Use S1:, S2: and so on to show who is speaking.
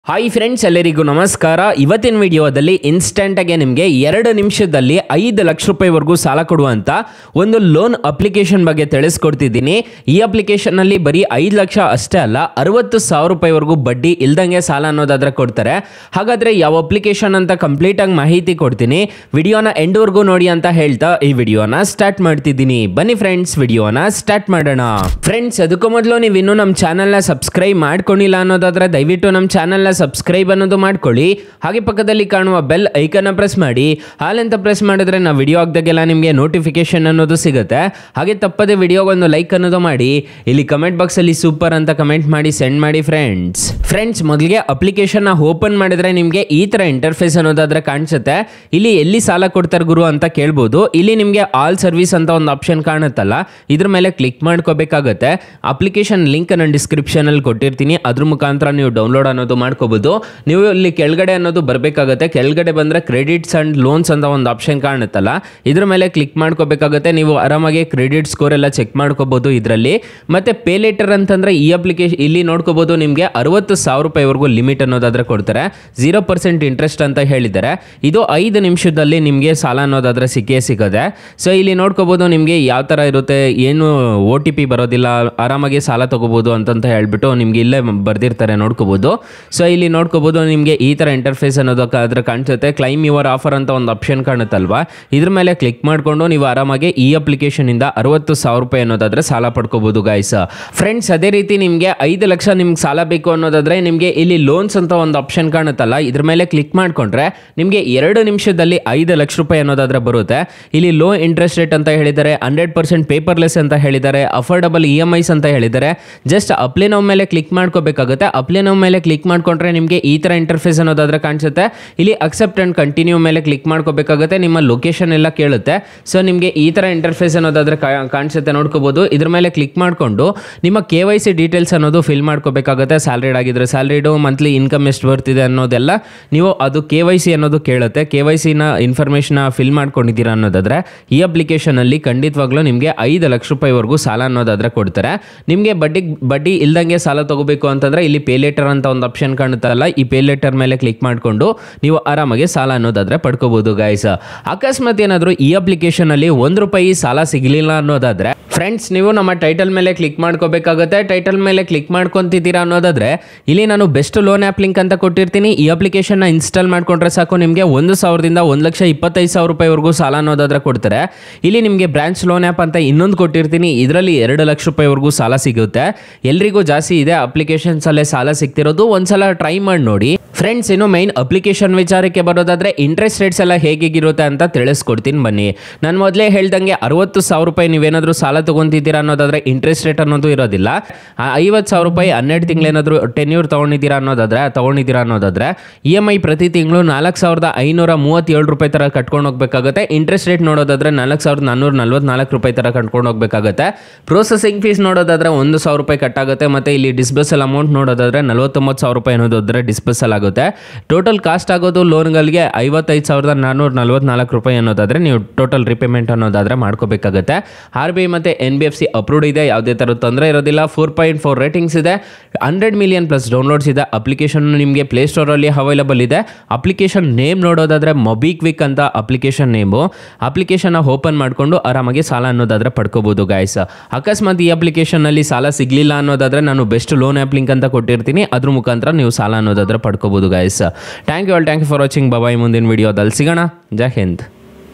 S1: Hi friends, ಎಲ್ಲರಿಗೂ ನಮಸ್ಕಾರ. ಇವತ್ತಿನ ವಿಡಿಯೋದಲ್ಲಿ ಇನ್ಸ್ಟೆಂಟಾಗಿ ನಿಮಗೆ 2 ನಿಮಿಷದಲ್ಲಿ 5 ಲಕ್ಷ ರೂಪಾಯಿವರೆಗೂ ಸಾಲ ಕೊಡುವಂಥ ಒಂದು ಲೋನ್ ಅಪ್ಲಿಕೇಶನ್ ಬಗ್ಗೆ ತಿಳಿಸ್ಕೊಡ್ತಿದ್ದೀನಿ. ಈ ಅಪ್ಲಿಕೇಶನ್ನಲ್ಲಿ ಬರೀ 5 ಲಕ್ಷ ಅಷ್ಟೇ ಅಲ್ಲ, 60,000 ರೂಪಾಯಿವರೆಗೂ ಬಡ್ಡಿ ಇಲ್ದಂಗೆ ಸಾಲ ಅನ್ನೋದಾದ್ರೆ ಕೊಡ್ತಾರೆ. ಹಾಗಾದರೆ ಯಾವ ಅಪ್ಲಿಕೇಶನ್ ಅಂತ ಕಂಪ್ಲೀಟಾಗಿ ಮಾಹಿತಿ ಕೊಡ್ತೀನಿ. ವಿಡಿಯೋನ ಎಂಡ್ವರೆಗೂ ನೋಡಿ ಅಂತ ಹೇಳ್ತಾ ಈ ವಿಡಿಯೋನ ಸ್ಟಾರ್ಟ್ ಮಾಡ್ತಿದ್ದೀನಿ. ಬನ್ನಿ ಫ್ರೆಂಡ್ಸ್, ವಿಡಿಯೋನ ಸ್ಟಾರ್ಟ್ ಮಾಡೋಣ. ಫ್ರೆಂಡ್ಸ್, ಅದಕ್ಕೂ ಮೊದಲು ನೀವು ಇನ್ನೂ ನಮ್ಮ ಚಾನಲ್ನ ಸಬ್ಸ್ಕ್ರೈಬ್ ಮಾಡ್ಕೊಂಡಿಲ್ಲ ಅನ್ನೋದಾದ್ರೆ ದಯವಿಟ್ಟು ನಮ್ಮ ಚಾನಲ್ನ ಸಬ್ಸ್ಕ್ರೈಬ್ ಅನ್ನೋದು ಮಾಡ್ಕೊಳ್ಳಿ. ಹಾಗೆ ಪಕ್ಕದಲ್ಲಿ ಕಾಣುವ ಬೆಲ್ ಐಕನ್ನ ಪ್ರೆಸ್ ಮಾಡಿ. ಹಾಲಂತ ಪ್ರೆಸ್ ಮಾಡಿದ್ರೆ ನಾವು ವಿಡಿಯೋ ಹಾಕಿದಾಗೆಲ್ಲ ನಿಮಗೆ ನೋಟಿಫಿಕೇಶನ್ ಅನ್ನೋದು ಸಿಗುತ್ತೆ. ಹಾಗೆ ತಪ್ಪದೆ ವಿಡಿಯೋಗೊಂದು ಲೈಕ್ ಅನ್ನೋದು ಮಾಡಿ. ಇಲ್ಲಿ ಕಮೆಂಟ್ ಬಾಕ್ಸಲ್ಲಿ ಸೂಪರ್ ಅಂತ ಕಮೆಂಟ್ ಮಾಡಿ ಸೆಂಡ್ ಮಾಡಿ ಫ್ರೆಂಡ್ಸ್. ಮೊದಲಿಗೆ ಅಪ್ಲಿಕೇಶನ್ನ ಓಪನ್ ಮಾಡಿದ್ರೆ ನಿಮಗೆ ಈ ಥರ ಇಂಟರ್ಫೇಸ್ ಅನ್ನೋದಾದ್ರೆ ಕಾಣಿಸುತ್ತೆ. ಇಲ್ಲಿ ಎಲ್ಲಿ ಸಾಲ ಕೊಡ್ತಾರೆ ಗುರು ಅಂತ ಕೇಳ್ಬೋದು. ಇಲ್ಲಿ ನಿಮಗೆ ಆಲ್ ಸರ್ವಿಸ್ ಅಂತ ಒಂದು ಆಪ್ಷನ್ ಕಾಣುತ್ತಲ್ಲ, ಇದ್ರ ಮೇಲೆ ಕ್ಲಿಕ್ ಮಾಡ್ಕೋಬೇಕಾಗುತ್ತೆ. ಅಪ್ಲಿಕೇಶನ್ ಲಿಂಕ್ ನಾನು ಡಿಸ್ಕ್ರಿಪ್ಷನಲ್ಲಿ ಕೊಟ್ಟಿರ್ತೀನಿ, ಅದ್ರ ಮುಖಾಂತರ ನೀವು ಡೌನ್ಲೋಡ್ ಅನ್ನೋದು ಮಾಡ್ಕೋಬಹುದು. ನೀವು ಇಲ್ಲಿ ಕೆಳಗಡೆ ಅನ್ನೋದು ಬರಬೇಕಾಗುತ್ತೆ. ಕೆಳಗಡೆ ಬಂದರೆ ಕ್ರೆಡಿಟ್ಸ್ ಅಂಡ್ ಲೋನ್ಸ್ ಅಂತ ಒಂದು ಆಪ್ಷನ್ ಕಾಣುತ್ತಲ್ಲ, ಇದ್ರ ಮೇಲೆ ಕ್ಲಿಕ್ ಮಾಡ್ಕೋಬೇಕಾಗುತ್ತೆ. ನೀವು ಆರಾಮಾಗಿ ಕ್ರೆಡಿಟ್ ಸ್ಕೋರ್ ಎಲ್ಲ ಚೆಕ್ ಮಾಡ್ಕೋಬಹುದು ಇದರಲ್ಲಿ. ಮತ್ತೆ ಪೇ ಲೇಟರ್ ಅಂತಂದ್ರೆ ಈ ಅಪ್ಲಿಕೇಶನ್ ಇಲ್ಲಿ ನೋಡ್ಕೋಬಹುದು. ನಿಮಗೆ 60,000 ರೂಪಾಯಿವರೆಗೂ ಲಿಮಿಟ್ ಅನ್ನೋದಾದ್ರೆ ಕೊಡ್ತಾರೆ. 0% ಇಂಟ್ರೆಸ್ಟ್ ಅಂತ ಹೇಳಿದ್ದಾರೆ. ಇದು 5 ನಿಮಿಷದಲ್ಲಿ ನಿಮಗೆ ಸಾಲ ಅನ್ನೋದಾದ್ರೆ ಸಿಗುತ್ತೆ. ಸೊ ಇಲ್ಲಿ ನೋಡ್ಕೋಬಹುದು ನಿಮಗೆ ಯಾವ ಥರ ಇರುತ್ತೆ, ಏನು OTP ಬರೋದಿಲ್ಲ, ಆರಾಮಾಗಿ ಸಾಲ ತಗೋಬಹುದು ಅಂತ ಹೇಳ್ಬಿಟ್ಟು ನಿಮ್ಗೆ ಇಲ್ಲೇ ಬರ್ದಿರ್ತಾರೆ, ನೋಡ್ಕೋಬಹುದು. ಸೊ ಇಲ್ಲಿ ನೋಡ್ಕೋಬಹುದು ನಿಮಗೆ ಈ ಥರ ಇಂಟರ್ಫೇಸ್ ಅನ್ನೋದಕ್ಕಾದ್ರೆ ಕಾಣಿಸುತ್ತೆ. ಕ್ಲೈಮ್ ಯುವರ್ ಆಫರ್ ಅಂತ ಒಂದು ಆಪ್ಷನ್ ಕಾಣುತ್ತಲ್ವಾ, ಇದ್ರ ಮೇಲೆ ಕ್ಲಿಕ್ ಮಾಡಿಕೊಂಡು ನೀವು ಆರಾಮಾಗಿ ಈ ಅಪ್ಲಿಕೇಶನ್ ಇಂದ 60,000 ರೂಪಾಯಿ ಅನ್ನೋದಾದ್ರೆ ಸಾಲ ಪಡ್ಕೋಬಹುದು ಗೈಸ್. ಫ್ರೆಂಡ್ಸ್, ಅದೇ ರೀತಿ ನಿಮಗೆ 5 ಲಕ್ಷ ನಿಮ್ಗೆ ಸಾಲ ಬೇಕು ಅನ್ನೋದಾದ್ರೆ ನಿಮಗೆ ಇಲ್ಲಿ ಲೋನ್ಸ್ ಅಂತ ಒಂದು ಆಪ್ಷನ್ ಕಾಣುತ್ತಲ್ಲ, ಇದ್ರ ಮೇಲೆ ಕ್ಲಿಕ್ ಮಾಡ್ಕೊಂಡ್ರೆ ನಿಮಗೆ 2 ನಿಮಿಷದಲ್ಲಿ 5 ಲಕ್ಷ ರೂಪಾಯಿ ಅನ್ನೋದಾದ್ರೆ ಬರುತ್ತೆ. ಇಲ್ಲಿ ಲೋ ಇಂಟ್ರೆಸ್ಟ್ ರೇಟ್ ಅಂತ ಹೇಳಿದ್ದಾರೆ, 100% ಪೇಪರ್ಲೆಸ್ ಅಂತ ಹೇಳಿದ್ದಾರೆ, ಅಫೋರ್ಡಬಲ್ EMIs ಅಂತ ಹೇಳಿದ್ದಾರೆ. ಜಸ್ಟ್ ಅಪ್ಲೈ ನೌ ಮೇಲೆ ಕ್ಲಿಕ್ ಮಾಡ್ಕೋಬೇಕಾಗುತ್ತೆ. ಅಪ್ಲೈ ನೌ ಮೇಲೆ ಕ್ಲಿಕ್ ಮಾಡ್ಕೊಂಡ್ರೆ ನಿಮಗೆ ಈ ಥರ ಇಂಟರ್ಫೇಸ್ ಅನ್ನೋದಾದ್ರೆ ಕಾಣಿಸುತ್ತೆ. ಇಲ್ಲಿ ಅಕ್ಸೆಪ್ಟ್ ಅಂಡ್ ಕಂಟಿನ್ಯೂ ಮೇಲೆ ಕ್ಲಿಕ್ ಮಾಡ್ಕೋಬೇಕಾಗುತ್ತೆ. ನಿಮ್ಮ ಲೊಕೇಶನ್ ಎಲ್ಲ ಕೇಳುತ್ತೆ. ಸೊ ನಿಮಗೆ ಈ ಥರ ಇಂಟರ್ಫೇಸ್ ಅನ್ನೋದಾದ್ರೆ ಕಾಣಿಸುತ್ತೆ, ನೋಡ್ಕೋಬಹುದು. ಇದ್ರ ಮೇಲೆ ಕ್ಲಿಕ್ ಮಾಡಿಕೊಂಡು ನಿಮ್ಮ KYC ಡೀಟೇಲ್ಸ್ ಅನ್ನೋದು ಫಿಲ್ ಮಾಡ್ಕೋಬೇಕಾಗುತ್ತೆ. ಸ್ಯಾಲ್ರಿಡ್ ಆಗಿದ್ರೆ ಸ್ಯಾಲ್ರಿಡು, ಮಂತ್ಲಿ ಇನ್ಕಮ್ ಎಷ್ಟು ಬರ್ತಿದೆ ಅನ್ನೋದೆಲ್ಲ ನೀವು ಅದು KYC ಅನ್ನೋದು ಕೇಳುತ್ತೆ. KYCನ ಇನ್ಫಾರ್ಮೇಷನ್ ಫಿಲ್ ಮಾಡ್ಕೊಂಡಿದ್ದೀರಾ ಅನ್ನೋದಾದ್ರೆ ಈ ಅಪ್ಲಿಕೇಶನಲ್ಲಿ ಖಂಡಿತವಾಗ್ಲೂ ನಿಮಗೆ 5 ಲಕ್ಷ ರೂಪಾಯಿವರೆಗೂ ಸಾಲ ಅನ್ನೋದಾದ್ರೆ ಕೊಡ್ತಾರೆ. ನಿಮಗೆ ಬಡ್ಡಿ ಇಲ್ದಂಗೆ ಸಾಲ ತಗೋಬೇಕು ಅಂತಂದ್ರೆ ಇಲ್ಲಿ ಪೇ ಲೇಟರ್ ಅಂತ ಒಂದು ಆಪ್ಷನ್ ಕಾಣುತ್ತಲ್ಲ, ಈ ಪೇ ಲೇಟರ್ ಮೇಲೆ ಕ್ಲಿಕ್ ಮಾಡಿಕೊಂಡು ನೀವು ಆರಾಮಾಗಿ ಸಾಲ ಅನ್ನೋದಾದ್ರೆ ಪಡ್ಕೋಬಹುದು ಗೈಸ್. ಅಕಸ್ಮಾತ್ ಏನಾದರೂ ಈ ಅಪ್ಲಿಕೇಶನ್ ಅಲ್ಲಿ ₹1 ಸಾಲ ಸಿಗಲಿಲ್ಲ ಅನ್ನೋದಾದ್ರೆ ಫ್ರೆಂಡ್ಸ್, ನೀವು ನಮ್ಮ ಟೈಟಲ್ ಮೇಲೆ ಕ್ಲಿಕ್ ಮಾಡ್ಕೋಬೇಕಾಗುತ್ತೆ. ಟೈಟಲ್ ಮೇಲೆ ಕ್ಲಿಕ್ ಮಾಡ್ಕೊಂತಿದ್ದೀರಾ ಅನ್ನೋದಾದ್ರೆ ಇಲ್ಲಿ ನಾನು ಬೆಸ್ಟ್ ಲೋನ್ ಆ್ಯಪ್ ಲಿಂಕ್ ಅಂತ ಕೊಟ್ಟಿರ್ತೀನಿ. ಈ ಅಪ್ಲಿಕೇಶನ್ನ ಇನ್ಸ್ಟಾಲ್ ಮಾಡ್ಕೊಂಡ್ರೆ ಸಾಕು, ನಿಮಗೆ 1,000ದಿಂದ 1,25,000 ರೂಪಾಯಿವರೆಗೂ ಸಾಲ ಅನ್ನೋದಾದ್ರೆ ಕೊಡ್ತಾರೆ. ಇಲ್ಲಿ ನಿಮಗೆ ಬ್ರಾಂಚ್ ಲೋನ್ ಆ್ಯಪ್ ಅಂತ ಇನ್ನೊಂದು ಕೊಟ್ಟಿರ್ತೀನಿ, ಇದರಲ್ಲಿ 2 ಲಕ್ಷ ರೂಪಾಯಿವರೆಗೂ ಸಾಲ ಸಿಗುತ್ತೆ. ಎಲ್ರಿಗೂ ಜಾಸ್ತಿ ಇದೆ ಅಪ್ಲಿಕೇಶನ್ಸ್ ಅಲ್ಲೇ ಸಾಲ ಸಿಗ್ತಿರೋದು, ಒಂದ್ಸಲ ಟ್ರೈ ಮಾಡಿ ನೋಡಿ ಫ್ರೆಂಡ್ಸ್. ಇನ್ನು ಮೈನ್ ಅಪ್ಲಿಕೇಶನ್ ವಿಚಾರಕ್ಕೆ ಬರೋದಾದ್ರೆ ಇಂಟ್ರೆಸ್ಟ್ ರೇಟ್ಸ್ ಎಲ್ಲ ಹೇಗಿರುತ್ತೆ ಅಂತ ತಿಳಿಸ್ಕೊಡ್ತೀನಿ ಬನ್ನಿ. ನಾನು ಮೊದಲೇ ಹೇಳ್ದಂಗೆ 60,000 ರೂಪಾಯಿ ನೀವೇನಾದರೂ ಸಾಲ ತಗೊಂತಿದ್ದೀರಾ ಅನ್ನೋದಾದ್ರೆ ಇಂಟ್ರೆಸ್ಟ್ ರೇಟ್ ಅನ್ನೋದು ಇರೋದಿಲ್ಲ. 50,000 ರೂಪಾಯಿ 12 ತಿಂಗಳೇನಾದರೂ ಟೆನ್ಯೂರ್ ತಗೊಂಡಿದ್ದೀರಾ ಅನ್ನೋದಾದ್ರೆ EMI ಪ್ರತಿ ತಿಂಗಳು 4,537 ರೂಪಾಯಿ ತರ ಕಟ್ಕೊಂಡು ಹೋಗ್ಬೇಕಾಗುತ್ತೆ. ಇಂಟ್ರೆಸ್ಟ್ ರೇಟ್ ನೋಡೋದಾದ್ರೆ 4,444 ರೂಪಾಯಿ ತರ ಕಟ್ಕೊಂಡು ಹೋಗ್ಬೇಕಾಗುತ್ತೆ. ಪ್ರೊಸೆಸಿಂಗ್ ಫೀಸ್ ನೋಡೋದಾದ್ರೆ 1,000 ರೂಪಾಯಿ ಕಟ್ಟಾಗುತ್ತೆ. ಮತ್ತೆ ಇಲ್ಲಿ ಡಿಸ್ಬರ್ಸಲ್ ಅಮೌಂಟ್ ನೋಡೋದಾದ್ರೆ 49,000 ರೂಪಾಯಿ ಅನ್ನೋದಾದ್ರೆ ಡಿಸ್ಬರ್ಸಲ್ ಆಗುತ್ತೆ. ಟೋಟಲ್ ಕಾಸ್ಟ್ ಆಗೋದು ಲೋನ್ಗಳಿಗೆ 55,444 ರೂಪಾಯಿ ಅನ್ನೋದಾದ್ರೆ ನೀವು ಟೋಟಲ್ ರಿಪೇಮೆಂಟ್ ಅನ್ನೋದಾದ್ರೆ ಮಾಡ್ಕೋಬೇಕಾಗುತ್ತೆ. RBI ಮತ್ತೆ NBFC ಅಪ್ರೂವ್ಡ್ ಇದೆ, ಯಾವುದೇ ಥರ ತೊಂದರೆ ಇರೋದಿಲ್ಲ. 4.4 ರೇಟಿಂಗ್ಸ್ ಇದೆ, 100 ಮಿಲಿಯನ್ ಪ್ಲಸ್ ಡೌನ್ಲೋಡ್ಸ್ ಇದೆ. ಅಪ್ಲಿಕೇಶನ್ ನಿಮಗೆ ಪ್ಲೇಸ್ಟೋರಲ್ಲಿ ಅವೈಲಬಲ್ ಇದೆ. ಅಪ್ಲಿಕೇಶನ್ ನೇಮ್ ನೋಡೋದಾದ್ರೆ ಮೊಬಿಕ್ವಿಕ್ ಅಂತ ಅಪ್ಲಿಕೇಶನ್ ನೇಮು. ಅಪ್ಲಿಕೇಶನ್ ಓಪನ್ ಮಾಡಿಕೊಂಡು ಆರಾಮಾಗಿ ಸಾಲ ಅನ್ನೋದಾದ್ರೆ ಪಡ್ಕೋಬಹುದು ಗೈಸ್. ಅಕಸ್ಮಾತ್ ಈ ಅಪ್ಲಿಕೇಶನ್ನಲ್ಲಿ ಸಾಲ ಸಿಗಲಿಲ್ಲ ಅನ್ನೋದಾದ್ರೆ ನಾನು ಬೆಸ್ಟ್ ಲೋನ್ ಆ್ಯಪ್ ಲಿಂಕ್ ಅಂತ ಕೊಟ್ಟಿರ್ತೀನಿ, ಅದ್ರ ಮುಖಾಂತರ ನೀವು ಸಾಲ ಅನ್ನೋದಾದ್ರೆ ಪಡ್ಕೋಬಹುದು guys. Thank you for watching. Bye, ಮುಂದಿನ ವಿಡಿಯೋದಲ್ಲಿ ಸಿಗೋಣ. ಜೈ ಹಿಂದ್.